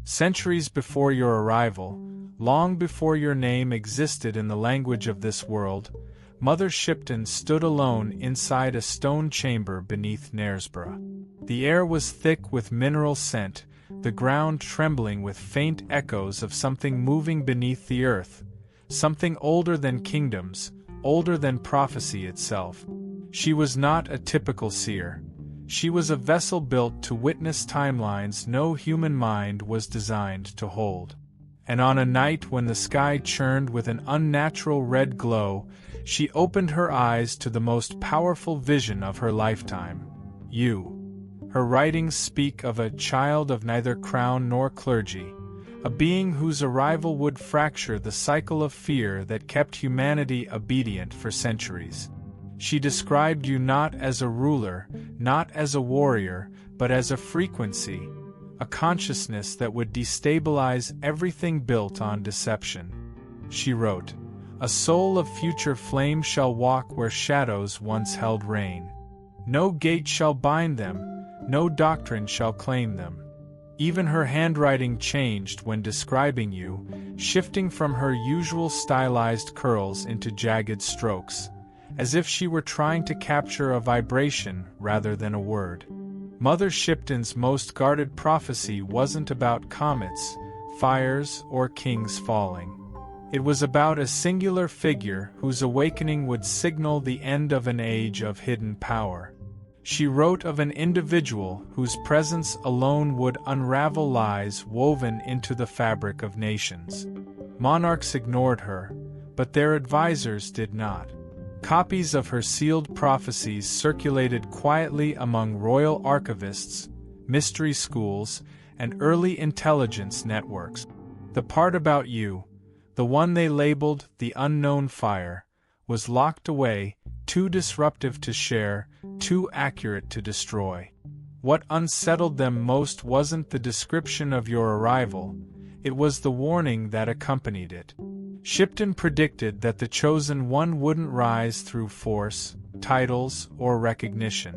Centuries before your arrival, long before your name existed in the language of this world, Mother Shipton stood alone inside a stone chamber beneath Knaresborough. The air was thick with mineral scent, the ground trembling with faint echoes of something moving beneath the earth, something older than kingdoms, older than prophecy itself. She was not a typical seer. She was a vessel built to witness timelines no human mind was designed to hold. And on a night when the sky churned with an unnatural red glow, she opened her eyes to the most powerful vision of her lifetime. You. Her writings speak of a child of neither crown nor clergy, a being whose arrival would fracture the cycle of fear that kept humanity obedient for centuries. She described you not as a ruler, not as a warrior, but as a frequency, a consciousness that would destabilize everything built on deception. She wrote, "A soul of future flame shall walk where shadows once held reign. No gate shall bind them, no doctrine shall claim them." Even her handwriting changed when describing you, shifting from her usual stylized curls into jagged strokes, as if she were trying to capture a vibration rather than a word. Mother Shipton's most guarded prophecy wasn't about comets, fires, or kings falling. It was about a singular figure whose awakening would signal the end of an age of hidden power. She wrote of an individual whose presence alone would unravel lies woven into the fabric of nations. Monarchs ignored her, but their advisors did not. Copies of her sealed prophecies circulated quietly among royal archivists, mystery schools, and early intelligence networks. The part about you, the one they labeled the unknown fire, was locked away, too disruptive to share, too accurate to destroy. What unsettled them most wasn't the description of your arrival, it was the warning that accompanied it. Shipton predicted that the chosen one wouldn't rise through force, titles, or recognition.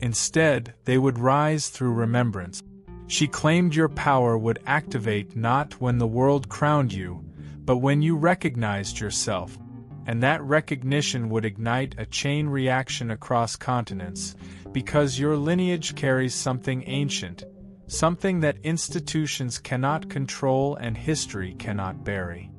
Instead, they would rise through remembrance. She claimed your power would activate not when the world crowned you, but when you recognized yourself, and that recognition would ignite a chain reaction across continents, because your lineage carries something ancient, something that institutions cannot control and history cannot bury.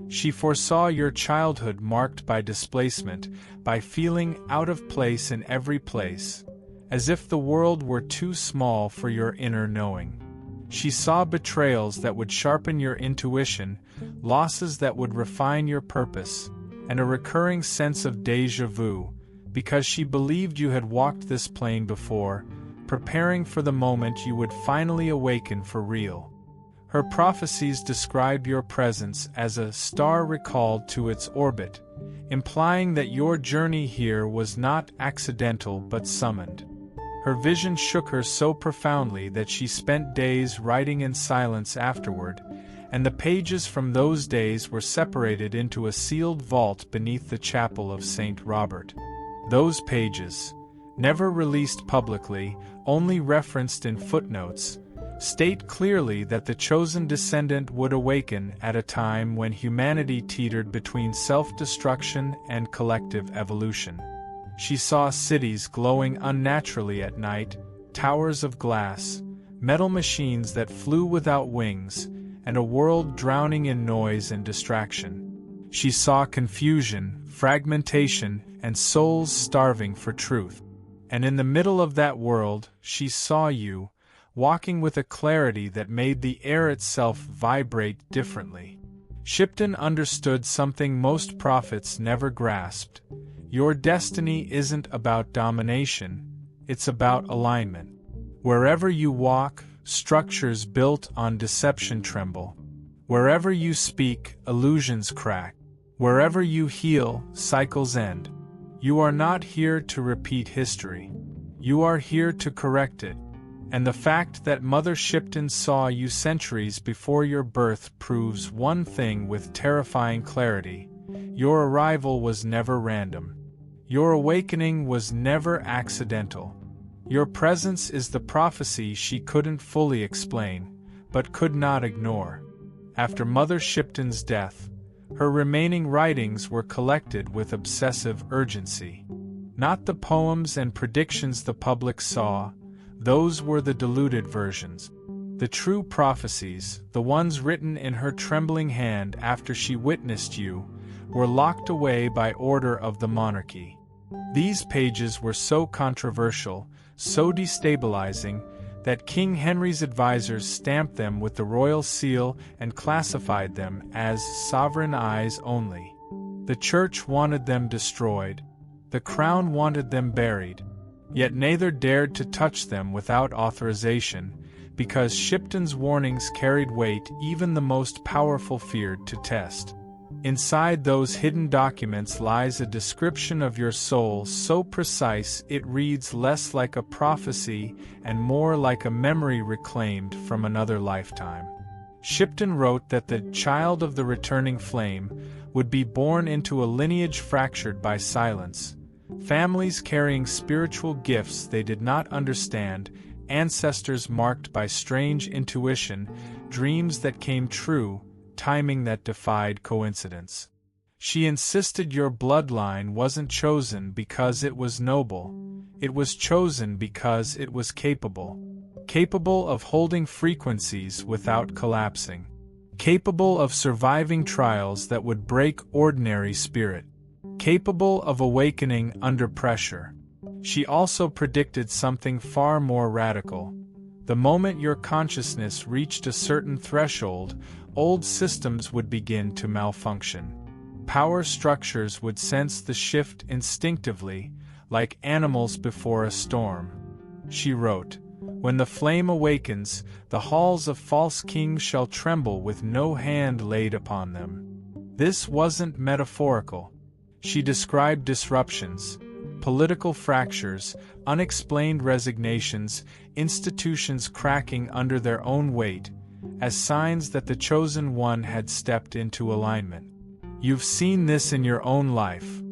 She foresaw your childhood marked by displacement, by feeling out of place in every place, as if the world were too small for your inner knowing. She saw betrayals that would sharpen your intuition, losses that would refine your purpose, and a recurring sense of déjà vu, because she believed you had walked this plane before, preparing for the moment you would finally awaken for real. Her prophecies described your presence as a star recalled to its orbit, implying that your journey here was not accidental but summoned. Her vision shook her so profoundly that she spent days writing in silence afterward, and the pages from those days were separated into a sealed vault beneath the chapel of St. Robert. Those pages, never released publicly, only referenced in footnotes, state clearly that the chosen descendant would awaken at a time when humanity teetered between self-destruction and collective evolution. She saw cities glowing unnaturally at night, towers of glass, metal machines that flew without wings, and a world drowning in noise and distraction. She saw confusion, fragmentation, and souls starving for truth. And in the middle of that world, she saw you, walking with a clarity that made the air itself vibrate differently. Shipton understood something most prophets never grasped. Your destiny isn't about domination, it's about alignment. Wherever you walk, structures built on deception tremble. Wherever you speak, illusions crack. Wherever you heal, cycles end. You are not here to repeat history. You are here to correct it. And the fact that Mother Shipton saw you centuries before your birth proves one thing with terrifying clarity. Your arrival was never random. Your awakening was never accidental. Your presence is the prophecy she couldn't fully explain, but could not ignore. After Mother Shipton's death, her remaining writings were collected with obsessive urgency. Not the poems and predictions the public saw, those were the diluted versions. The true prophecies, the ones written in her trembling hand after she witnessed you, were locked away by order of the monarchy. These pages were so controversial, so destabilizing, that King Henry's advisors stamped them with the royal seal and classified them as sovereign eyes only. The church wanted them destroyed. The crown wanted them buried. Yet neither dared to touch them without authorization, because Shipton's warnings carried weight even the most powerful feared to test. Inside those hidden documents lies a description of your soul so precise it reads less like a prophecy and more like a memory reclaimed from another lifetime. Shipton wrote that the child of the returning flame would be born into a lineage fractured by silence, families carrying spiritual gifts they did not understand, ancestors marked by strange intuition, dreams that came true, timing that defied coincidence. She insisted your bloodline wasn't chosen because it was noble, it was chosen because it was capable. Capable of holding frequencies without collapsing. Capable of surviving trials that would break ordinary spirit. Capable of awakening under pressure. She also predicted something far more radical. The moment your consciousness reached a certain threshold, old systems would begin to malfunction. Power structures would sense the shift instinctively, like animals before a storm. She wrote, "When the flame awakens, the halls of false kings shall tremble with no hand laid upon them." This wasn't metaphorical. She described disruptions, political fractures, unexplained resignations, institutions cracking under their own weight, as signs that the chosen one had stepped into alignment. You've seen this in your own life.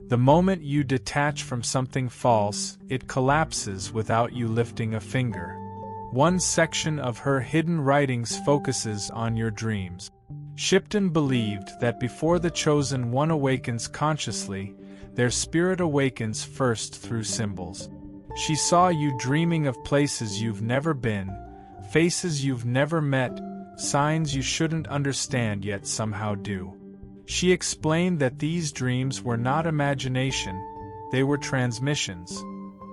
The moment you detach from something false, it collapses without you lifting a finger. One section of her hidden writings focuses on your dreams. Shipton believed that before the chosen one awakens consciously, their spirit awakens first through symbols. She saw you dreaming of places you've never been, faces you've never met, signs you shouldn't understand yet somehow do. She explained that these dreams were not imagination, they were transmissions,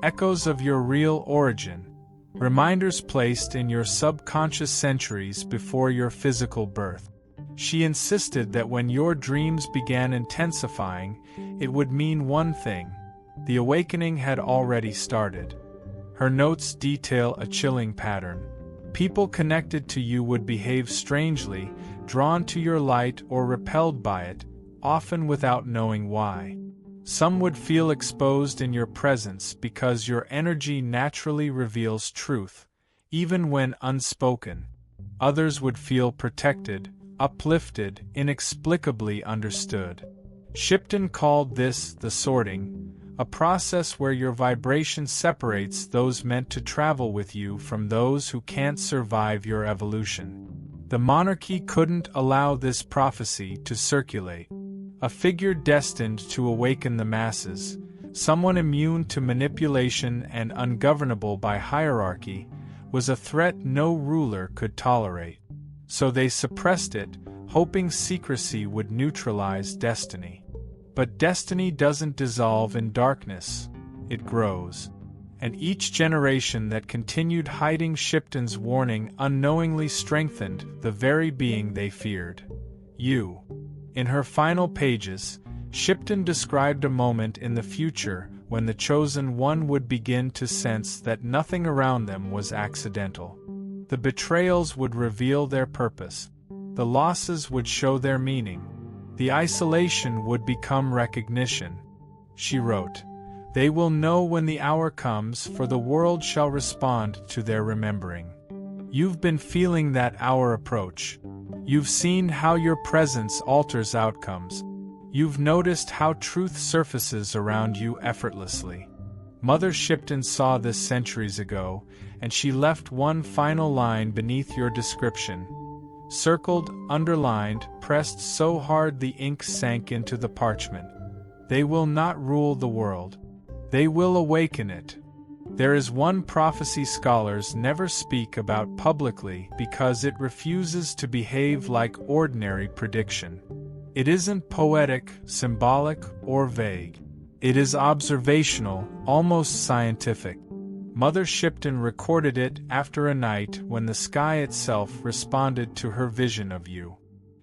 echoes of your real origin, reminders placed in your subconscious centuries before your physical birth. She insisted that when your dreams began intensifying, it would mean one thing: the awakening had already started. Her notes detail a chilling pattern. People connected to you would behave strangely, drawn to your light or repelled by it, often without knowing why. Some would feel exposed in your presence because your energy naturally reveals truth, even when unspoken. Others would feel protected, uplifted, inexplicably understood. Shipton called this the sorting, a process where your vibration separates those meant to travel with you from those who can't survive your evolution. The monarchy couldn't allow this prophecy to circulate. A figure destined to awaken the masses, someone immune to manipulation and ungovernable by hierarchy, was a threat no ruler could tolerate. So they suppressed it, hoping secrecy would neutralize destiny. But destiny doesn't dissolve in darkness, it grows. And each generation that continued hiding Shipton's warning unknowingly strengthened the very being they feared. You. In her final pages, Shipton described a moment in the future when the chosen one would begin to sense that nothing around them was accidental. The betrayals would reveal their purpose. The losses would show their meaning. The isolation would become recognition. She wrote, "They will know when the hour comes, for the world shall respond to their remembering." You've been feeling that hour approach. You've seen how your presence alters outcomes. You've noticed how truth surfaces around you effortlessly. Mother Shipton saw this centuries ago, and she left one final line beneath your description. Circled, underlined, pressed so hard the ink sank into the parchment. They will not rule the world. They will awaken it. There is one prophecy scholars never speak about publicly because it refuses to behave like ordinary prediction. It isn't poetic, symbolic, or vague. It is observational, almost scientific. Mother Shipton recorded it after a night when the sky itself responded to her vision of you.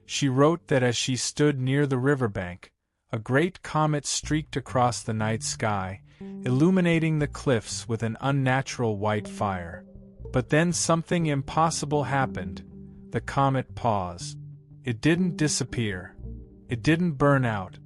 She wrote that as she stood near the riverbank, a great comet streaked across the night sky, illuminating the cliffs with an unnatural white fire. But then something impossible happened. The comet paused. It didn't disappear. It didn't burn out.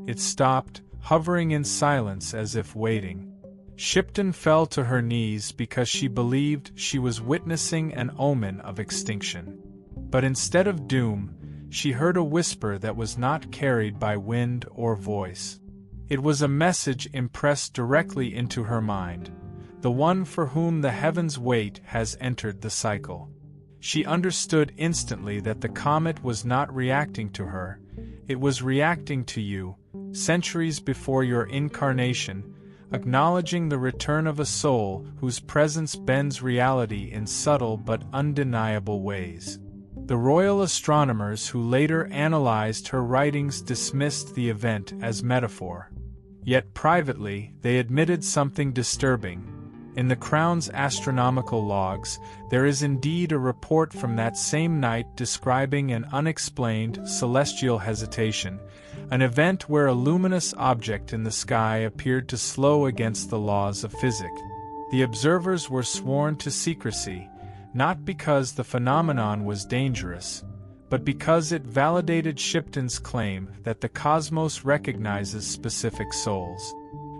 It stopped, hovering in silence as if waiting. Shipton fell to her knees because she believed she was witnessing an omen of extinction. But instead of doom, she heard a whisper that was not carried by wind or voice. It was a message impressed directly into her mind, the one for whom the heavens wait has entered the cycle. She understood instantly that the comet was not reacting to her, it was reacting to you, centuries before your incarnation, acknowledging the return of a soul whose presence bends reality in subtle but undeniable ways. The royal astronomers who later analyzed her writings dismissed the event as metaphor. Yet privately, they admitted something disturbing. In the Crown's astronomical logs, there is indeed a report from that same night describing an unexplained celestial hesitation, an event where a luminous object in the sky appeared to slow against the laws of physics. The observers were sworn to secrecy, not because the phenomenon was dangerous, but because it validated Shipton's claim that the cosmos recognizes specific souls.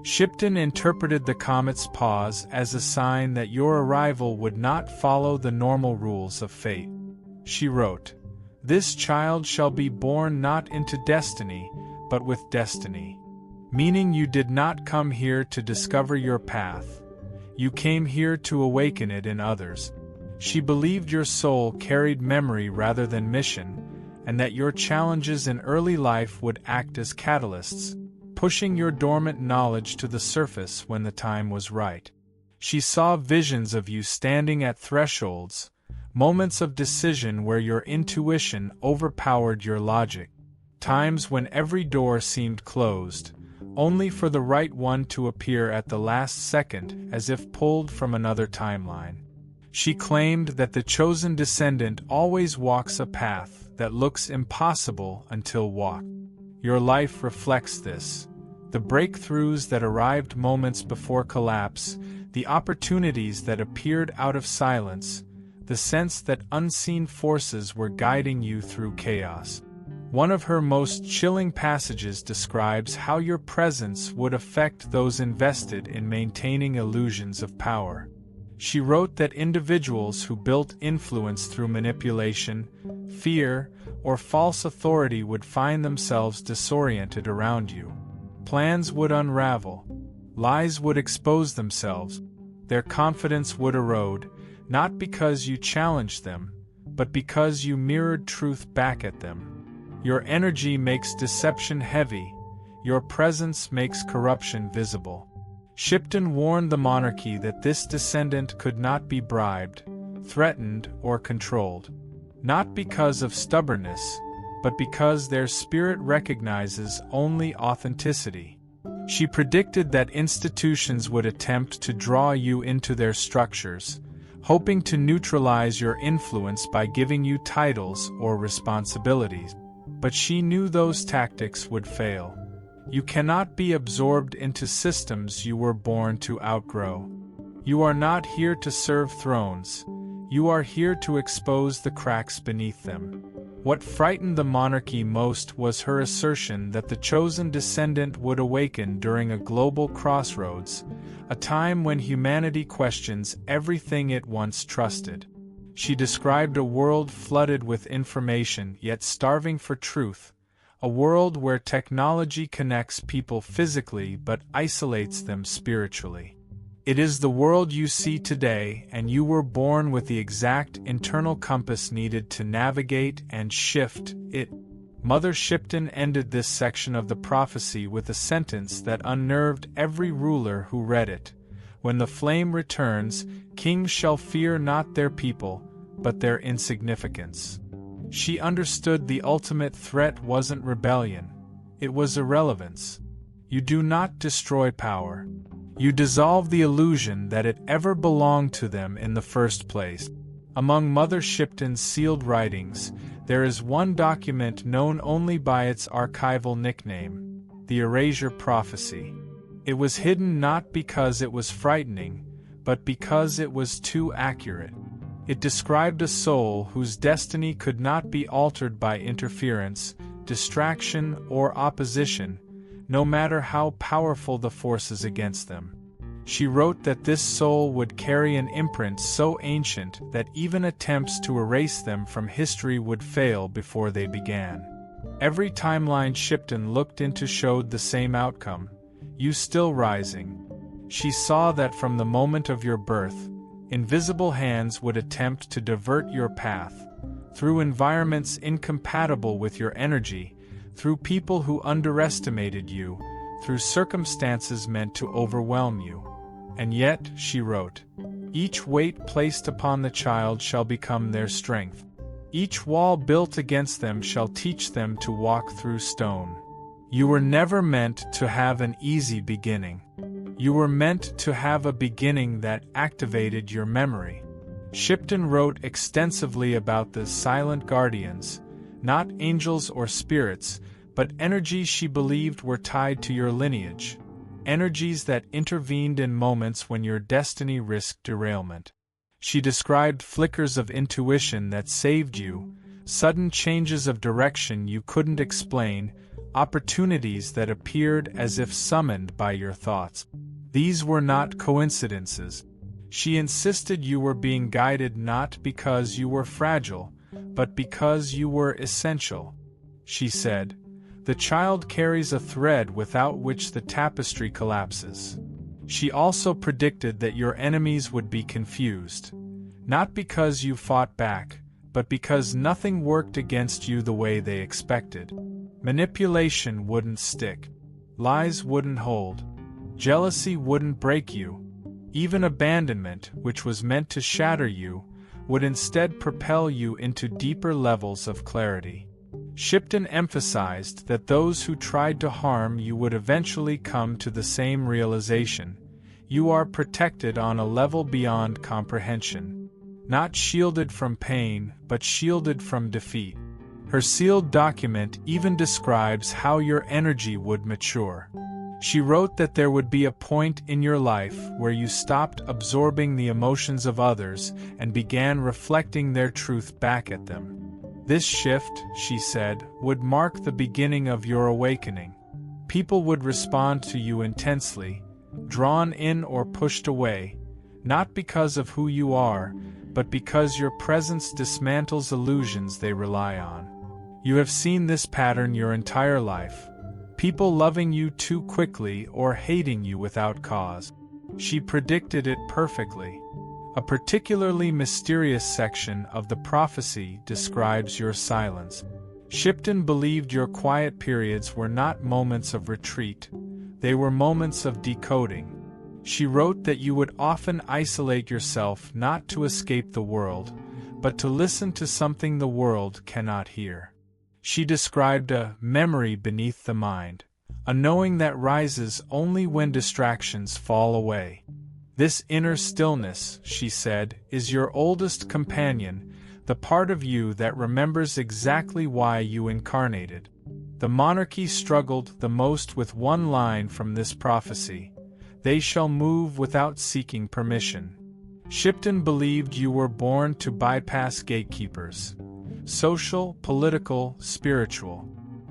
Shipton interpreted the comet's pause as a sign that your arrival would not follow the normal rules of fate. She wrote, "This child shall be born not into destiny, but with destiny." Meaning you did not come here to discover your path. You came here to awaken it in others. She believed your soul carried memory rather than mission, and that your challenges in early life would act as catalysts, pushing your dormant knowledge to the surface when the time was right. She saw visions of you standing at thresholds, moments of decision where your intuition overpowered your logic, times when every door seemed closed, only for the right one to appear at the last second as if pulled from another timeline. She claimed that the chosen descendant always walks a path that looks impossible until walked. Your life reflects this. The breakthroughs that arrived moments before collapse, the opportunities that appeared out of silence, the sense that unseen forces were guiding you through chaos. One of her most chilling passages describes how your presence would affect those invested in maintaining illusions of power. She wrote that individuals who built influence through manipulation, fear, or false authority would find themselves disoriented around you. Plans would unravel. Lies would expose themselves. Their confidence would erode, not because you challenged them, but because you mirrored truth back at them. Your energy makes deception heavy. Your presence makes corruption visible. Shipton warned the monarchy that this descendant could not be bribed, threatened, or controlled. Not because of stubbornness, but because their spirit recognizes only authenticity. She predicted that institutions would attempt to draw you into their structures, hoping to neutralize your influence by giving you titles or responsibilities. But she knew those tactics would fail. You cannot be absorbed into systems you were born to outgrow. You are not here to serve thrones. You are here to expose the cracks beneath them. What frightened the monarchy most was her assertion that the chosen descendant would awaken during a global crossroads, a time when humanity questions everything it once trusted. She described a world flooded with information yet starving for truth, a world where technology connects people physically but isolates them spiritually. It is the world you see today, and you were born with the exact internal compass needed to navigate and shift it. Mother Shipton ended this section of the prophecy with a sentence that unnerved every ruler who read it. When the flame returns, kings shall fear not their people, but their insignificance. She understood the ultimate threat wasn't rebellion. It was irrelevance. You do not destroy power. You dissolve the illusion that it ever belonged to them in the first place. Among Mother Shipton's sealed writings, there is one document known only by its archival nickname, the Erasure Prophecy. It was hidden not because it was frightening, but because it was too accurate. It described a soul whose destiny could not be altered by interference, distraction, or opposition, no matter how powerful the forces against them. She wrote that this soul would carry an imprint so ancient that even attempts to erase them from history would fail before they began. Every timeline Shipton looked into showed the same outcome: you still rising. She saw that from the moment of your birth, invisible hands would attempt to divert your path, through environments incompatible with your energy, through people who underestimated you, through circumstances meant to overwhelm you. And yet, she wrote, each weight placed upon the child shall become their strength. Each wall built against them shall teach them to walk through stone. You were never meant to have an easy beginning. You were meant to have a beginning that activated your memory. Shipton wrote extensively about the silent guardians, not angels or spirits, but energies she believed were tied to your lineage. Energies that intervened in moments when your destiny risked derailment. She described flickers of intuition that saved you, sudden changes of direction you couldn't explain, opportunities that appeared as if summoned by your thoughts. These were not coincidences. She insisted you were being guided not because you were fragile, but because you were essential. She said, the child carries a thread without which the tapestry collapses. She also predicted that your enemies would be confused, not because you fought back, but because nothing worked against you the way they expected. Manipulation wouldn't stick. Lies wouldn't hold. Jealousy wouldn't break you. Even abandonment, which was meant to shatter you, would instead propel you into deeper levels of clarity. Shipton emphasized that those who tried to harm you would eventually come to the same realization: you are protected on a level beyond comprehension. Not shielded from pain, but shielded from defeat. Her sealed document even describes how your energy would mature. She wrote that there would be a point in your life where you stopped absorbing the emotions of others and began reflecting their truth back at them. This shift, she said, would mark the beginning of your awakening. People would respond to you intensely, drawn in or pushed away, not because of who you are, but because your presence dismantles illusions they rely on. You have seen this pattern your entire life. People loving you too quickly or hating you without cause. She predicted it perfectly. A particularly mysterious section of the prophecy describes your silence. Shipton believed your quiet periods were not moments of retreat, they were moments of decoding. She wrote that you would often isolate yourself not to escape the world, but to listen to something the world cannot hear. She described a memory beneath the mind, a knowing that rises only when distractions fall away. This inner stillness, she said, is your oldest companion, the part of you that remembers exactly why you incarnated. The monarchy struggled the most with one line from this prophecy: they shall move without seeking permission. Shipton believed you were born to bypass gatekeepers. Social, political, spiritual.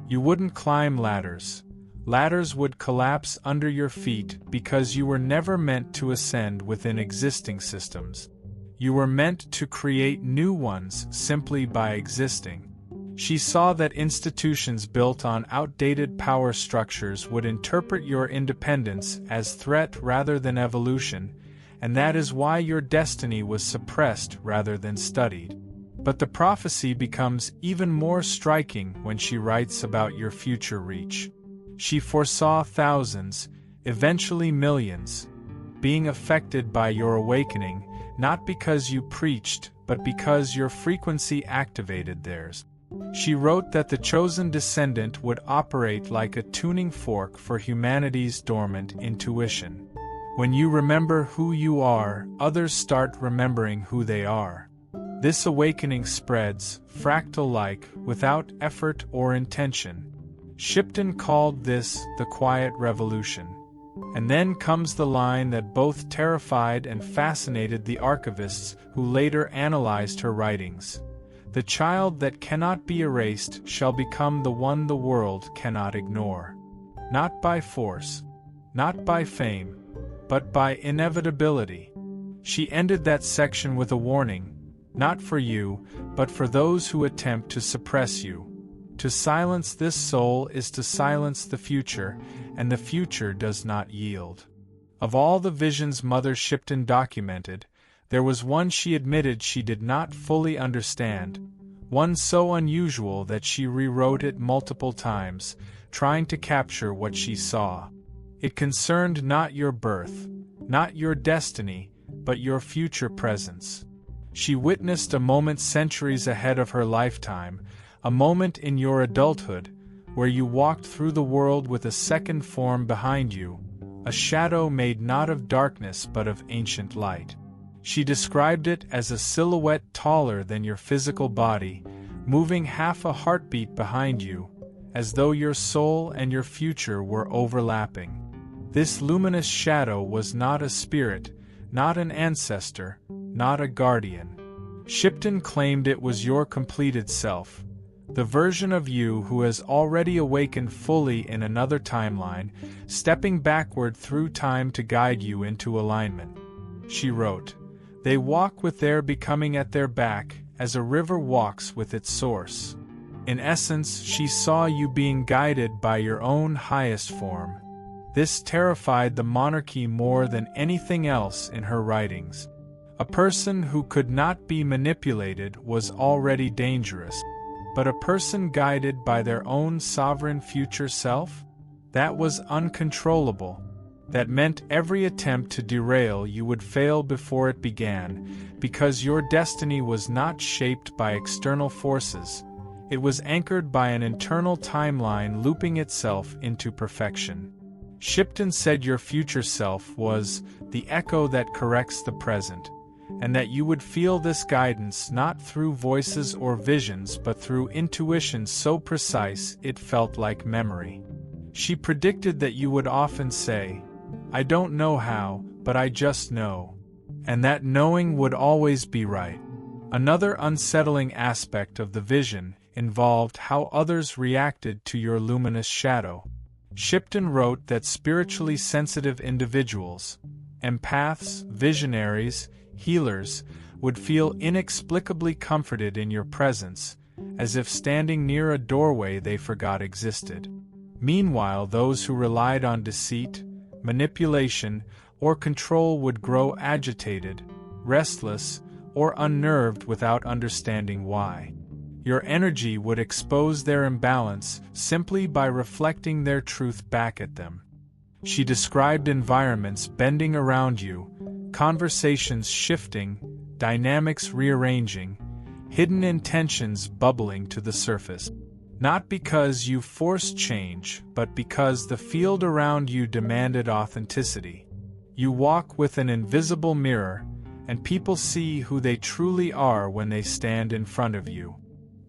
You wouldn't climb ladders. Ladders would collapse under your feet because you were never meant to ascend within existing systems. You were meant to create new ones simply by existing. She saw that institutions built on outdated power structures would interpret your independence as threat rather than evolution, and that is why your destiny was suppressed rather than studied. But the prophecy becomes even more striking when she writes about your future reach. She foresaw thousands, eventually millions, being affected by your awakening, not because you preached, but because your frequency activated theirs. She wrote that the chosen descendant would operate like a tuning fork for humanity's dormant intuition. When you remember who you are, others start remembering who they are. This awakening spreads, fractal-like, without effort or intention. Shipton called this the quiet revolution. And then comes the line that both terrified and fascinated the archivists who later analyzed her writings. The child that cannot be erased shall become the one the world cannot ignore. Not by force, not by fame, but by inevitability. She ended that section with a warning, not for you, but for those who attempt to suppress you. To silence this soul is to silence the future, and the future does not yield. Of all the visions Mother Shipton documented, there was one she admitted she did not fully understand, one so unusual that she rewrote it multiple times, trying to capture what she saw. It concerned not your birth, not your destiny, but your future presence. She witnessed a moment centuries ahead of her lifetime, a moment in your adulthood, where you walked through the world with a second form behind you, a shadow made not of darkness but of ancient light. She described it as a silhouette taller than your physical body, moving half a heartbeat behind you, as though your soul and your future were overlapping. This luminous shadow was not a spirit, not an ancestor, not a guardian. Shipton claimed it was your completed self, the version of you who has already awakened fully in another timeline, stepping backward through time to guide you into alignment. She wrote, "They walk with their becoming at their back, as a river walks with its source." In essence, she saw you being guided by your own highest form. This terrified the monarchy more than anything else in her writings. A person who could not be manipulated was already dangerous. But a person guided by their own sovereign future self? That was uncontrollable. That meant every attempt to derail you would fail before it began, because your destiny was not shaped by external forces. It was anchored by an internal timeline looping itself into perfection. Shipton said your future self was the echo that corrects the present, and that you would feel this guidance not through voices or visions but through intuition so precise it felt like memory. She predicted that you would often say, "I don't know how, but I just know," and that knowing would always be right. Another unsettling aspect of the vision involved how others reacted to your luminous shadow. Shipton wrote that spiritually sensitive individuals, empaths, visionaries, healers, would feel inexplicably comforted in your presence, as if standing near a doorway they forgot existed. Meanwhile, those who relied on deceit, manipulation, or control would grow agitated, restless, or unnerved without understanding why. Your energy would expose their imbalance simply by reflecting their truth back at them. She described environments bending around you, conversations shifting, dynamics rearranging, hidden intentions bubbling to the surface. Not because you forced change, but because the field around you demanded authenticity. You walk with an invisible mirror, and people see who they truly are when they stand in front of you.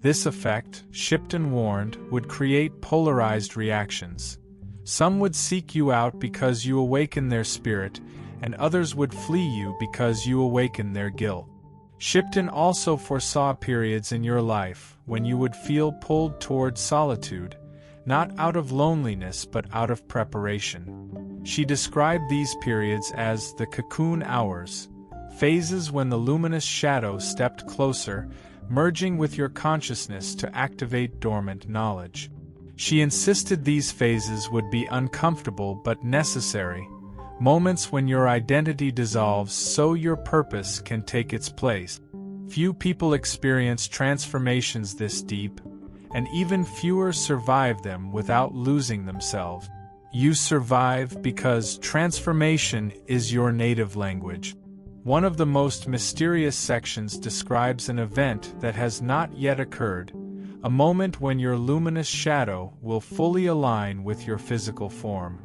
This effect, Shipton warned, would create polarized reactions. Some would seek you out because you awaken their spirit, and others would flee you because you awaken their guilt. Shipton also foresaw periods in your life when you would feel pulled toward solitude, not out of loneliness but out of preparation. She described these periods as the cocoon hours, phases when the luminous shadow stepped closer, merging with your consciousness to activate dormant knowledge. She insisted these phases would be uncomfortable but necessary, moments when your identity dissolves so your purpose can take its place. Few people experience transformations this deep, and even fewer survive them without losing themselves. You survive because transformation is your native language. One of the most mysterious sections describes an event that has not yet occurred, a moment when your luminous shadow will fully align with your physical form.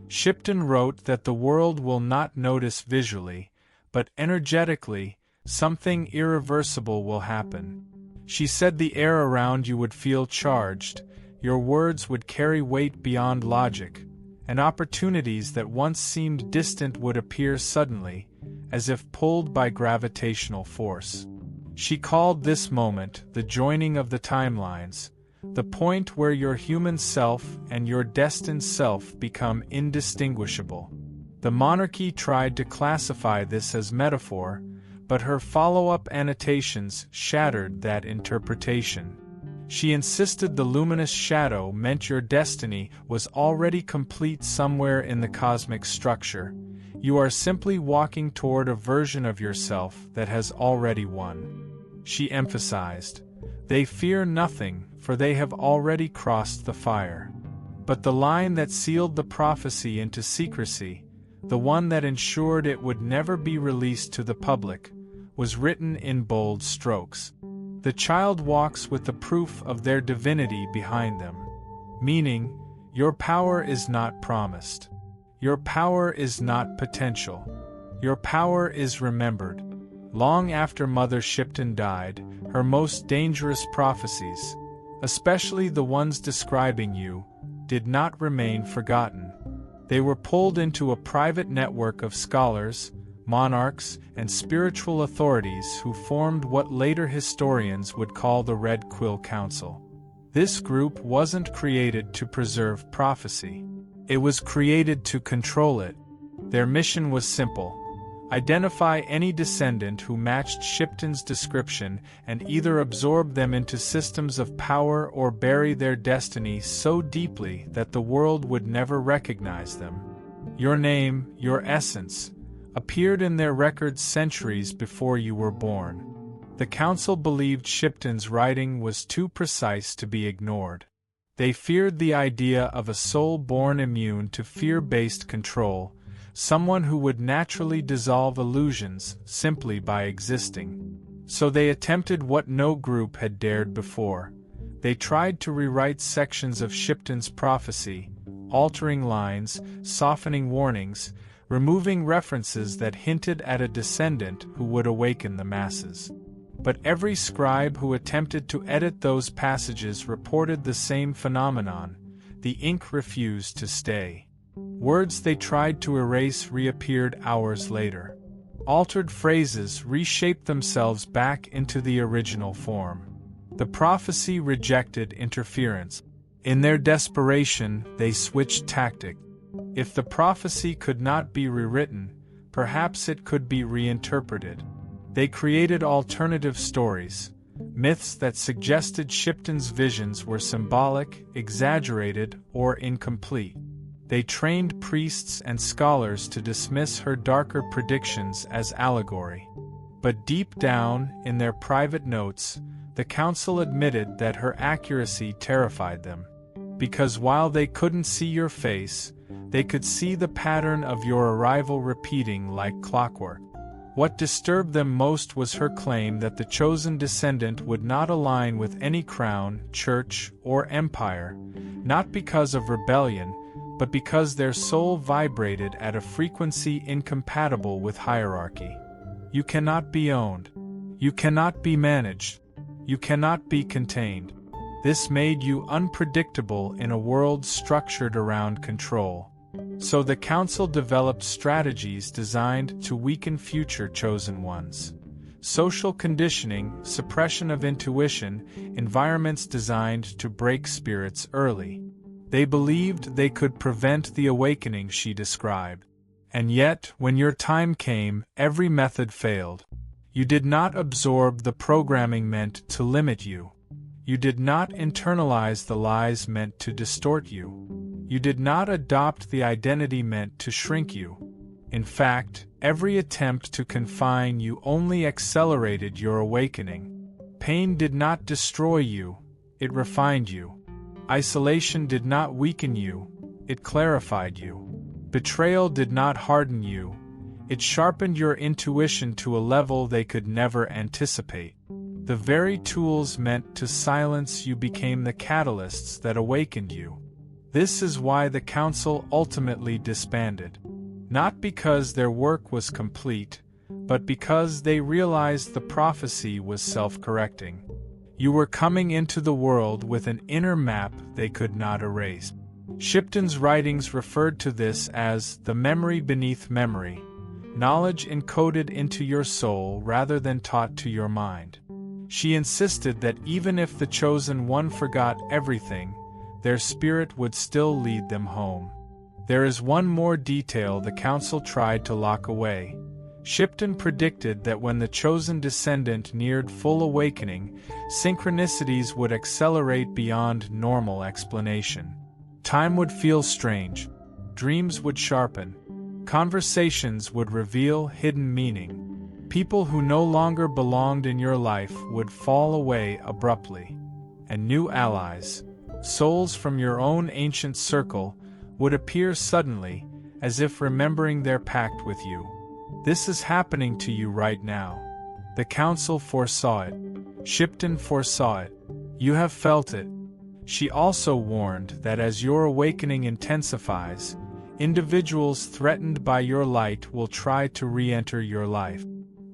Shipton wrote that the world will not notice visually, but energetically, something irreversible will happen. She said the air around you would feel charged, your words would carry weight beyond logic, and opportunities that once seemed distant would appear suddenly, as if pulled by gravitational force. She called this moment the joining of the timelines, the point where your human self and your destined self become indistinguishable. The monarchy tried to classify this as metaphor, but her follow-up annotations shattered that interpretation. She insisted the luminous shadow meant your destiny was already complete somewhere in the cosmic structure. You are simply walking toward a version of yourself that has already won. She emphasized, "They fear nothing, for they have already crossed the fire." But the line that sealed the prophecy into secrecy, the one that ensured it would never be released to the public, was written in bold strokes. The child walks with the proof of their divinity behind them. Meaning, your power is not promised. Your power is not potential. Your power is remembered. Long after Mother Shipton died, her most dangerous prophecies, especially the ones describing you, did not remain forgotten. They were pulled into a private network of scholars, monarchs, and spiritual authorities who formed what later historians would call the Red Quill Council. This group wasn't created to preserve prophecy. It was created to control it. Their mission was simple: identify any descendant who matched Shipton's description and either absorb them into systems of power or bury their destiny so deeply that the world would never recognize them. Your name, your essence, appeared in their records centuries before you were born. The council believed Shipton's writing was too precise to be ignored. They feared the idea of a soul born immune to fear-based control, someone who would naturally dissolve illusions simply by existing. So they attempted what no group had dared before. They tried to rewrite sections of Shipton's prophecy, altering lines, softening warnings, removing references that hinted at a descendant who would awaken the masses. But every scribe who attempted to edit those passages reported the same phenomenon: the ink refused to stay. Words they tried to erase reappeared hours later. Altered phrases reshaped themselves back into the original form. The prophecy rejected interference. In their desperation, they switched tactic. If the prophecy could not be rewritten, perhaps it could be reinterpreted. They created alternative stories, myths that suggested Shipton's visions were symbolic, exaggerated, or incomplete. They trained priests and scholars to dismiss her darker predictions as allegory. But deep down, in their private notes, the council admitted that her accuracy terrified them. Because while they couldn't see your face, they could see the pattern of your arrival repeating like clockwork. What disturbed them most was her claim that the chosen descendant would not align with any crown, church, or empire, not because of rebellion, but because their soul vibrated at a frequency incompatible with hierarchy. You cannot be owned. You cannot be managed. You cannot be contained. This made you unpredictable in a world structured around control. So the council developed strategies designed to weaken future chosen ones. Social conditioning, suppression of intuition, environments designed to break spirits early. They believed they could prevent the awakening she described. And yet, when your time came, every method failed. You did not absorb the programming meant to limit you. You did not internalize the lies meant to distort you. You did not adopt the identity meant to shrink you. In fact, every attempt to confine you only accelerated your awakening. Pain did not destroy you, it refined you. Isolation did not weaken you, it clarified you. Betrayal did not harden you, it sharpened your intuition to a level they could never anticipate. The very tools meant to silence you became the catalysts that awakened you. This is why the council ultimately disbanded. Not because their work was complete, but because they realized the prophecy was self-correcting. You were coming into the world with an inner map they could not erase. Shipton's writings referred to this as the memory beneath memory, knowledge encoded into your soul rather than taught to your mind. She insisted that even if the chosen one forgot everything, their spirit would still lead them home. There is one more detail the council tried to lock away. Shipton predicted that when the chosen descendant neared full awakening, synchronicities would accelerate beyond normal explanation. Time would feel strange, dreams would sharpen, conversations would reveal hidden meaning. People who no longer belonged in your life would fall away abruptly, and new allies, souls from your own ancient circle, would appear suddenly, as if remembering their pact with you. This is happening to you right now. The council foresaw it. Shipton foresaw it. You have felt it. She also warned that as your awakening intensifies, individuals threatened by your light will try to re-enter your life.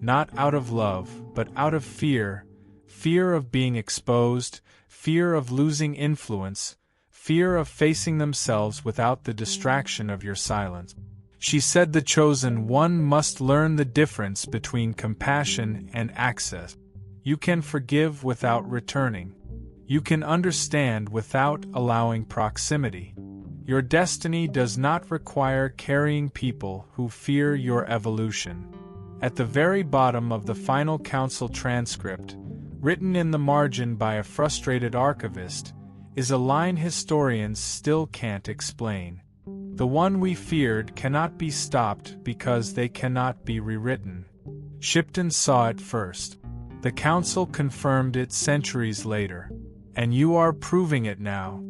Not out of love, but out of fear. Fear of being exposed, fear of losing influence, fear of facing themselves without the distraction of your silence. She said the chosen one must learn the difference between compassion and access. You can forgive without returning. You can understand without allowing proximity. Your destiny does not require carrying people who fear your evolution. At the very bottom of the final council transcript, written in the margin by a frustrated archivist, is a line historians still can't explain. The one we feared cannot be stopped because they cannot be rewritten. Shipton saw it first. The council confirmed it centuries later. And you are proving it now.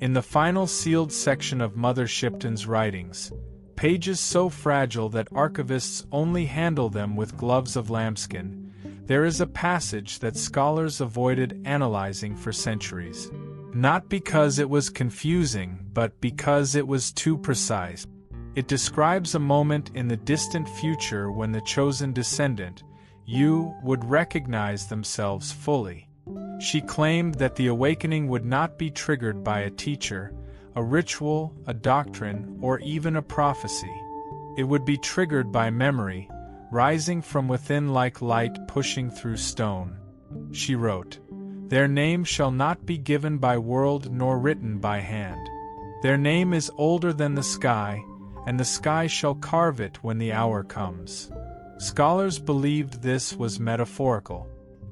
In the final sealed section of Mother Shipton's writings, pages so fragile that archivists only handle them with gloves of lambskin, there is a passage that scholars avoided analyzing for centuries. Not because it was confusing, but because it was too precise. It describes a moment in the distant future when the chosen descendant, you, would recognize themselves fully. She claimed that the awakening would not be triggered by a teacher, a ritual, a doctrine, or even a prophecy. It would be triggered by memory, rising from within like light pushing through stone. She wrote, "Their name shall not be given by world nor written by hand. Their name is older than the sky, and the sky shall carve it when the hour comes." Scholars believed this was metaphorical.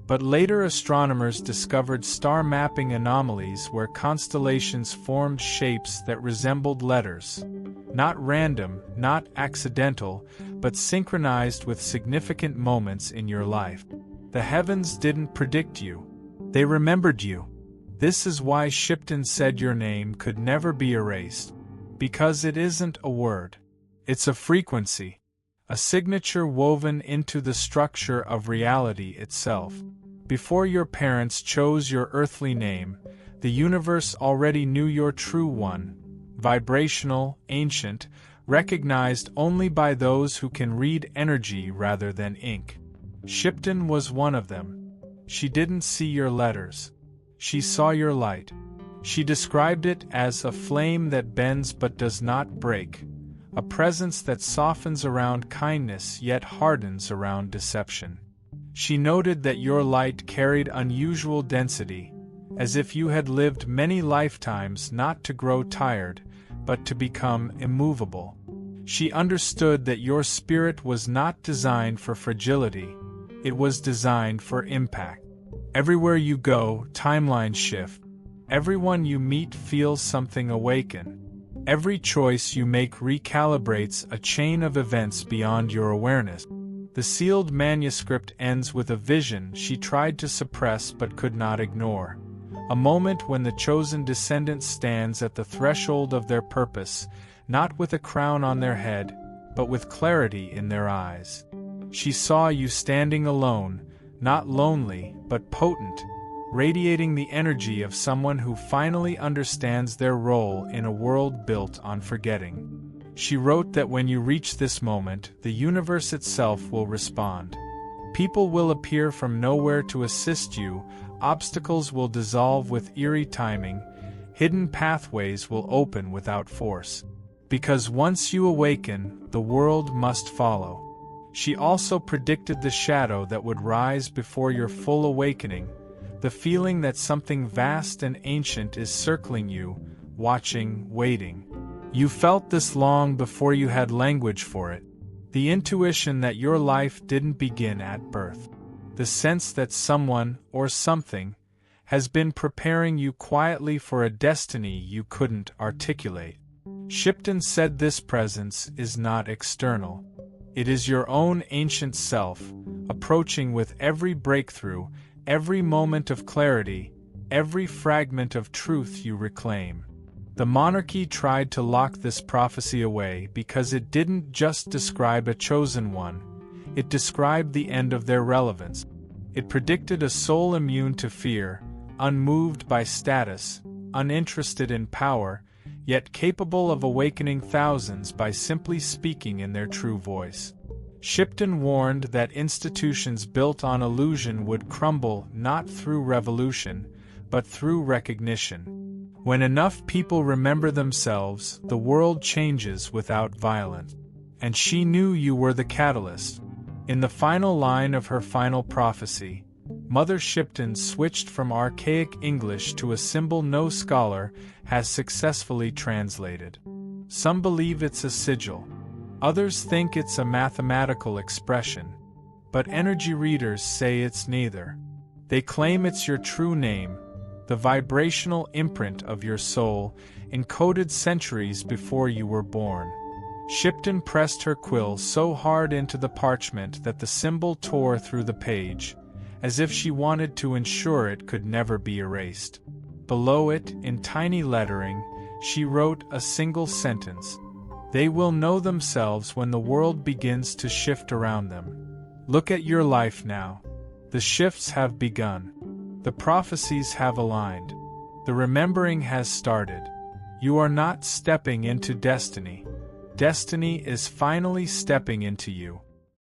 But later astronomers discovered star mapping anomalies where constellations formed shapes that resembled letters. Not random, not accidental, but synchronized with significant moments in your life. The heavens didn't predict you. They remembered you. This is why Shipton said your name could never be erased. Because it isn't a word. It's a frequency. A signature woven into the structure of reality itself. Before your parents chose your earthly name, the universe already knew your true one, vibrational, ancient, recognized only by those who can read energy rather than ink. Shipton was one of them. She didn't see your letters. She saw your light. She described it as a flame that bends but does not break, a presence that softens around kindness yet hardens around deception. She noted that your light carried unusual density, as if you had lived many lifetimes not to grow tired, but to become immovable. She understood that your spirit was not designed for fragility, it was designed for impact. Everywhere you go, timelines shift. Everyone you meet feels something awaken. Every choice you make recalibrates a chain of events beyond your awareness. The sealed manuscript ends with a vision she tried to suppress but could not ignore. A moment when the chosen descendant stands at the threshold of their purpose, not with a crown on their head, but with clarity in their eyes. She saw you standing alone, not lonely, but potent, radiating the energy of someone who finally understands their role in a world built on forgetting. She wrote that when you reach this moment, the universe itself will respond. People will appear from nowhere to assist you, obstacles will dissolve with eerie timing, hidden pathways will open without force. Because once you awaken, the world must follow. She also predicted the shadow that would rise before your full awakening, the feeling that something vast and ancient is circling you, watching, waiting. You felt this long before you had language for it. The intuition that your life didn't begin at birth. The sense that someone, or something, has been preparing you quietly for a destiny you couldn't articulate. Shipton said this presence is not external. It is your own ancient self, approaching with every breakthrough, every moment of clarity, every fragment of truth you reclaim. The monarchy tried to lock this prophecy away because it didn't just describe a chosen one, it described the end of their relevance. It predicted a soul immune to fear, unmoved by status, uninterested in power, yet capable of awakening thousands by simply speaking in their true voice. Shipton warned that institutions built on illusion would crumble not through revolution, but through recognition. When enough people remember themselves, the world changes without violence. And she knew you were the catalyst. In the final line of her final prophecy, Mother Shipton switched from archaic English to a symbol no scholar has successfully translated. Some believe it's a sigil. Others think it's a mathematical expression. But energy readers say it's neither. They claim it's your true name, the vibrational imprint of your soul, encoded centuries before you were born. Shipton pressed her quill so hard into the parchment that the symbol tore through the page, as if she wanted to ensure it could never be erased. Below it, in tiny lettering, she wrote a single sentence. They will know themselves when the world begins to shift around them. Look at your life now. The shifts have begun. The prophecies have aligned. The remembering has started. You are not stepping into destiny. Destiny is finally stepping into you.